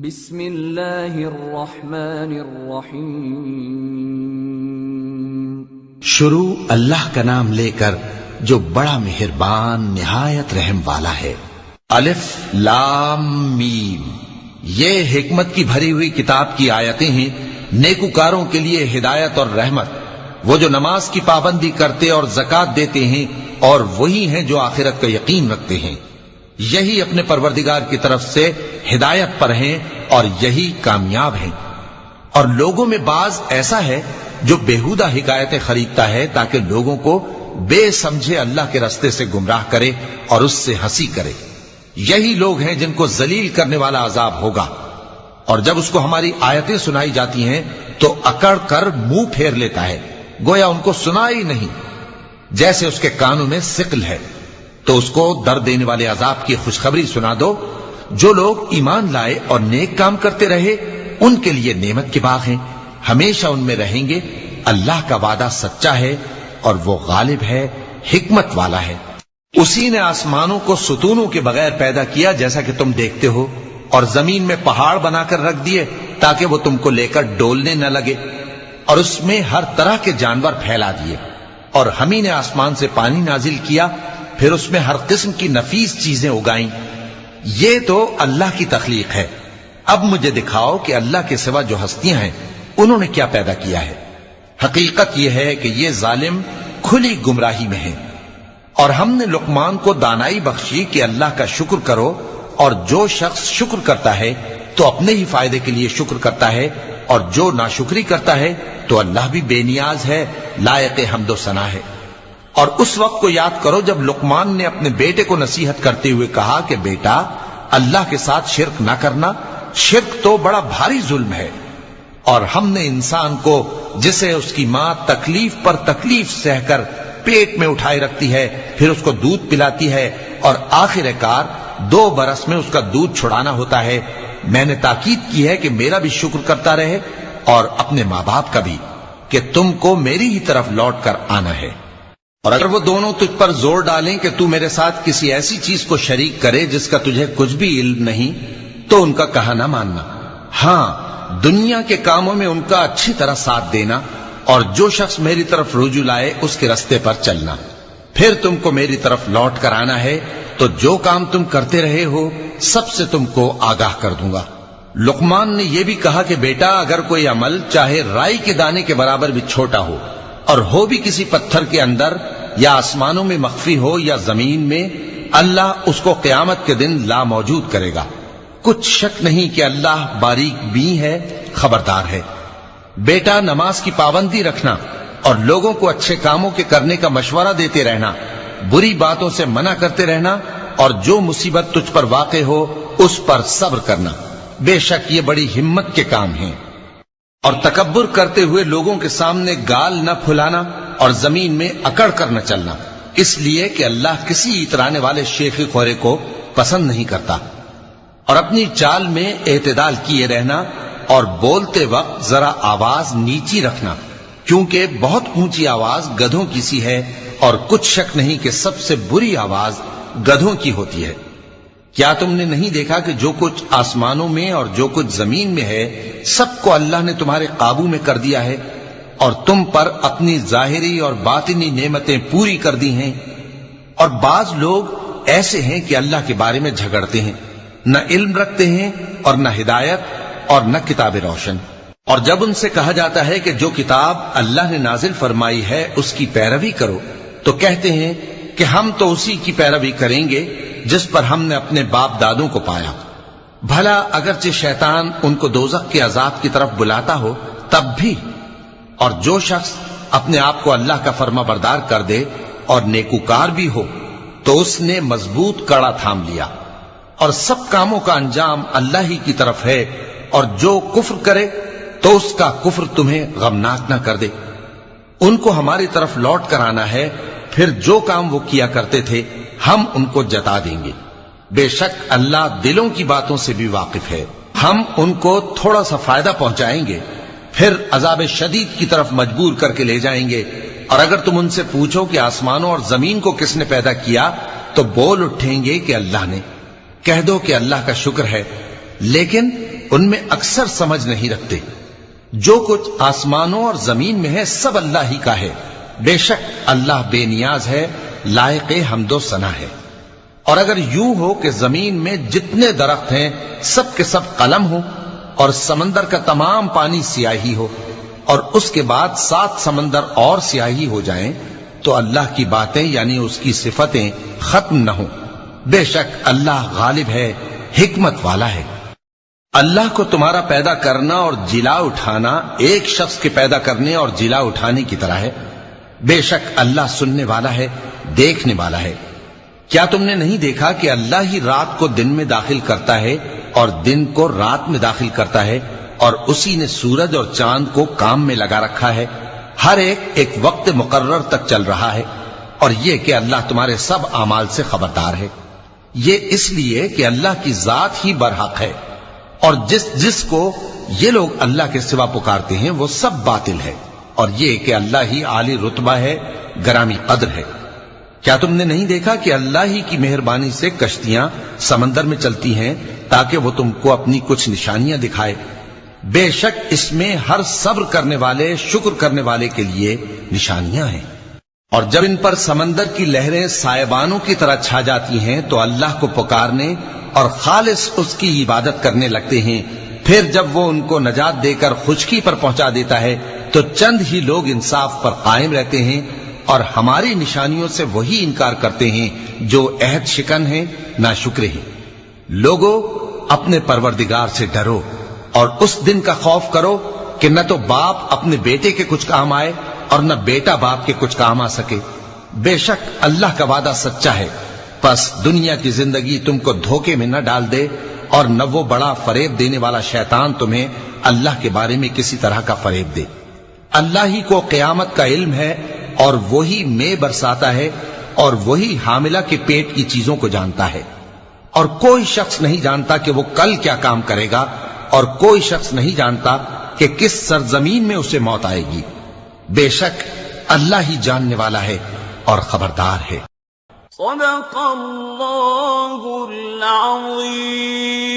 بسم اللہ الرحمن الرحیم شروع اللہ کا نام لے کر جو بڑا مہربان نہایت رحم والا ہے۔ الف لام میم، یہ حکمت کی بھری ہوئی کتاب کی آیتیں ہیں، نیکوکاروں کے لیے ہدایت اور رحمت، وہ جو نماز کی پابندی کرتے اور زکوٰۃ دیتے ہیں، اور وہی ہیں جو آخرت کا یقین رکھتے ہیں، یہی اپنے پروردگار کی طرف سے ہدایت پر ہیں اور یہی کامیاب ہیں۔ اور لوگوں میں بعض ایسا ہے جو بیہودہ حکایتیں خریدتا ہے تاکہ لوگوں کو بے سمجھے اللہ کے راستے سے گمراہ کرے اور اس سے ہنسی کرے، یہی لوگ ہیں جن کو ذلیل کرنے والا عذاب ہوگا۔ اور جب اس کو ہماری آیتیں سنائی جاتی ہیں تو اکڑ کر منہ پھیر لیتا ہے، گویا ان کو سنا ہی نہیں، جیسے اس کے کانوں میں ثقل ہے۔ تو اس کو درد دینے والے عذاب کی خوشخبری سنا دو۔ جو لوگ ایمان لائے اور نیک کام کرتے رہے ان کے لیے نعمت کے باغ ہیں، ہمیشہ ان میں رہیں گے۔ اللہ کا وعدہ سچا ہے اور وہ غالب ہے، حکمت والا ہے۔ اسی نے آسمانوں کو ستونوں کے بغیر پیدا کیا جیسا کہ تم دیکھتے ہو، اور زمین میں پہاڑ بنا کر رکھ دیے تاکہ وہ تم کو لے کر ڈولنے نہ لگے، اور اس میں ہر طرح کے جانور پھیلا دیے۔ اور ہم ہی نے آسمان سے پانی نازل کیا، پھر اس میں ہر قسم کی نفیس چیزیں اگائیں۔ یہ تو اللہ کی تخلیق ہے۔ اب مجھے دکھاؤ کہ اللہ کے سوا جو ہستیاں ہیں انہوں نے کیا پیدا کیا ہے۔ حقیقت یہ ہے کہ یہ ظالم کھلی گمراہی میں ہیں۔ اور ہم نے لقمان کو دانائی بخشی کہ اللہ کا شکر کرو، اور جو شخص شکر کرتا ہے تو اپنے ہی فائدے کے لیے شکر کرتا ہے، اور جو ناشکری کرتا ہے تو اللہ بھی بے نیاز ہے، لائق حمد و ثنا ہے۔ اور اس وقت کو یاد کرو جب لقمان نے اپنے بیٹے کو نصیحت کرتے ہوئے کہا کہ بیٹا، اللہ کے ساتھ شرک نہ کرنا، شرک تو بڑا بھاری ظلم ہے۔ اور ہم نے انسان کو، جسے اس کی ماں تکلیف پر تکلیف سہ کر پیٹ میں اٹھائے رکھتی ہے، پھر اس کو دودھ پلاتی ہے، اور آخر کار 2 برس میں اس کا دودھ چھڑانا ہوتا ہے، میں نے تاکید کی ہے کہ میرا بھی شکر کرتا رہے اور اپنے ماں باپ کا بھی، کہ تم کو میری ہی طرف لوٹ کر آنا ہے۔ اور اگر وہ دونوں تجھ پر زور ڈالیں کہ تو میرے ساتھ کسی ایسی چیز کو شریک کرے جس کا تجھے کچھ بھی علم نہیں، تو ان کا کہا نہ ماننا۔ ہاں، دنیا کے کاموں میں ان کا اچھی طرح ساتھ دینا، اور جو شخص میری طرف رجوع لائے اس کے راستے پر چلنا۔ پھر تم کو میری طرف لوٹ کر آنا ہے، تو جو کام تم کرتے رہے ہو سب سے تم کو آگاہ کر دوں گا۔ لقمان نے یہ بھی کہا کہ بیٹا، اگر کوئی عمل چاہے رائی کے دانے کے برابر بھی چھوٹا ہو، اور ہو بھی کسی پتھر کے اندر یا آسمانوں میں مخفی ہو یا زمین میں، اللہ اس کو قیامت کے دن لا موجود کرے گا۔ کچھ شک نہیں کہ اللہ باریک بین ہے، خبردار ہے۔ بیٹا، نماز کی پابندی رکھنا اور لوگوں کو اچھے کاموں کے کرنے کا مشورہ دیتے رہنا، بری باتوں سے منع کرتے رہنا، اور جو مصیبت تجھ پر واقع ہو اس پر صبر کرنا، بے شک یہ بڑی ہمت کے کام ہیں۔ اور تکبر کرتے ہوئے لوگوں کے سامنے گال نہ پھلانا اور زمین میں اکڑ کر نہ چلنا، اس لیے کہ اللہ کسی اترانے والے شیخی خورے کو پسند نہیں کرتا۔ اور اپنی چال میں اعتدال کیے رہنا، اور بولتے وقت ذرا آواز نیچی رکھنا، کیونکہ بہت اونچی آواز گدھوں کی سی ہے، اور کچھ شک نہیں کہ سب سے بری آواز گدھوں کی ہوتی ہے۔ کیا تم نے نہیں دیکھا کہ جو کچھ آسمانوں میں اور جو کچھ زمین میں ہے سب کو اللہ نے تمہارے قابو میں کر دیا ہے، اور تم پر اپنی ظاہری اور باطنی نعمتیں پوری کر دی ہیں۔ اور بعض لوگ ایسے ہیں کہ اللہ کے بارے میں جھگڑتے ہیں، نہ علم رکھتے ہیں اور نہ ہدایت اور نہ کتاب روشن۔ اور جب ان سے کہا جاتا ہے کہ جو کتاب اللہ نے نازل فرمائی ہے اس کی پیروی کرو، تو کہتے ہیں کہ ہم تو اسی کی پیروی کریں گے جس پر ہم نے اپنے باپ دادوں کو پایا۔ بھلا اگرچہ شیطان ان کو دوزخ کے عذاب کی طرف بلاتا ہو تب بھی۔ اور جو شخص اپنے آپ کو اللہ کا فرما بردار کر دے اور نیکوکار بھی ہو تو اس نے مضبوط کڑا تھام لیا، اور سب کاموں کا انجام اللہ ہی کی طرف ہے۔ اور جو کفر کرے تو اس کا کفر تمہیں غمناک نہ کر دے۔ ان کو ہماری طرف لوٹ کر آنا ہے، پھر جو کام وہ کیا کرتے تھے ہم ان کو جتا دیں گے۔ بے شک اللہ دلوں کی باتوں سے بھی واقف ہے۔ ہم ان کو تھوڑا سا فائدہ پہنچائیں گے، پھر عذاب شدید کی طرف مجبور کر کے لے جائیں گے۔ اور اگر تم ان سے پوچھو کہ آسمانوں اور زمین کو کس نے پیدا کیا، تو بول اٹھیں گے کہ اللہ نے۔ کہہ دو کہ اللہ کا شکر ہے، لیکن ان میں اکثر سمجھ نہیں رکھتے۔ جو کچھ آسمانوں اور زمین میں ہے سب اللہ ہی کا ہے، بے شک اللہ بے نیاز ہے، لائق حمد و ثنا ہے۔ اور اگر یوں ہو کہ زمین میں جتنے درخت ہیں سب کے سب قلم ہو، اور سمندر کا تمام پانی سیاہی ہو، اور اس کے بعد 7 سمندر اور سیاہی ہو جائیں، تو اللہ کی باتیں یعنی اس کی صفتیں ختم نہ ہوں۔ بے شک اللہ غالب ہے، حکمت والا ہے۔ اللہ کو تمہارا پیدا کرنا اور جلا اٹھانا ایک شخص کے پیدا کرنے اور جلا اٹھانے کی طرح ہے۔ بے شک اللہ سننے والا ہے، دیکھنے والا ہے۔ کیا تم نے نہیں دیکھا کہ اللہ ہی رات کو دن میں داخل کرتا ہے اور دن کو رات میں داخل کرتا ہے، اور اسی نے سورج اور چاند کو کام میں لگا رکھا ہے، ہر ایک وقت مقرر تک چل رہا ہے، اور یہ کہ اللہ تمہارے سب اعمال سے خبردار ہے۔ یہ اس لیے کہ اللہ کی ذات ہی برحق ہے، اور جس کو یہ لوگ اللہ کے سوا پکارتے ہیں وہ سب باطل ہے، اور یہ کہ اللہ ہی عالی رتبہ ہے، گرامی قدر ہے۔ کیا تم نے نہیں دیکھا کہ اللہ ہی کی مہربانی سے کشتیاں سمندر میں چلتی ہیں تاکہ وہ تم کو اپنی کچھ نشانیاں دکھائے؟ بے شک اس میں ہر صبر کرنے والے، شکر کرنے والے کے لیے نشانیاں ہیں۔ اور جب ان پر سمندر کی لہریں سائبانوں کی طرح چھا جاتی ہیں تو اللہ کو پکارنے اور خالص اس کی عبادت کرنے لگتے ہیں، پھر جب وہ ان کو نجات دے کر خشکی پر پہنچا دیتا ہے تو چند ہی لوگ انصاف پر قائم رہتے ہیں، اور ہماری نشانیوں سے وہی انکار کرتے ہیں جو عہد شکن ہیں، ناشکرے ہیں۔ لوگو اپنے پروردگار سے ڈرو اور اس دن کا خوف کرو کہ نہ تو باپ اپنے بیٹے کے کچھ کام آئے اور نہ بیٹا باپ کے کچھ کام آ سکے۔ بے شک اللہ کا وعدہ سچا ہے، پس دنیا کی زندگی تم کو دھوکے میں نہ ڈال دے، اور نہ وہ بڑا فریب دینے والا شیطان تمہیں اللہ کے بارے میں کسی طرح کا فریب دے۔ اللہ ہی کو قیامت کا علم ہے، اور وہی میں برساتا ہے، اور وہی حاملہ کے پیٹ کی چیزوں کو جانتا ہے، اور کوئی شخص نہیں جانتا کہ وہ کل کیا کام کرے گا، اور کوئی شخص نہیں جانتا کہ کس سرزمین میں اسے موت آئے گی۔ بے شک اللہ ہی جاننے والا ہے اور خبردار ہے۔ صدق اللہ العظیم۔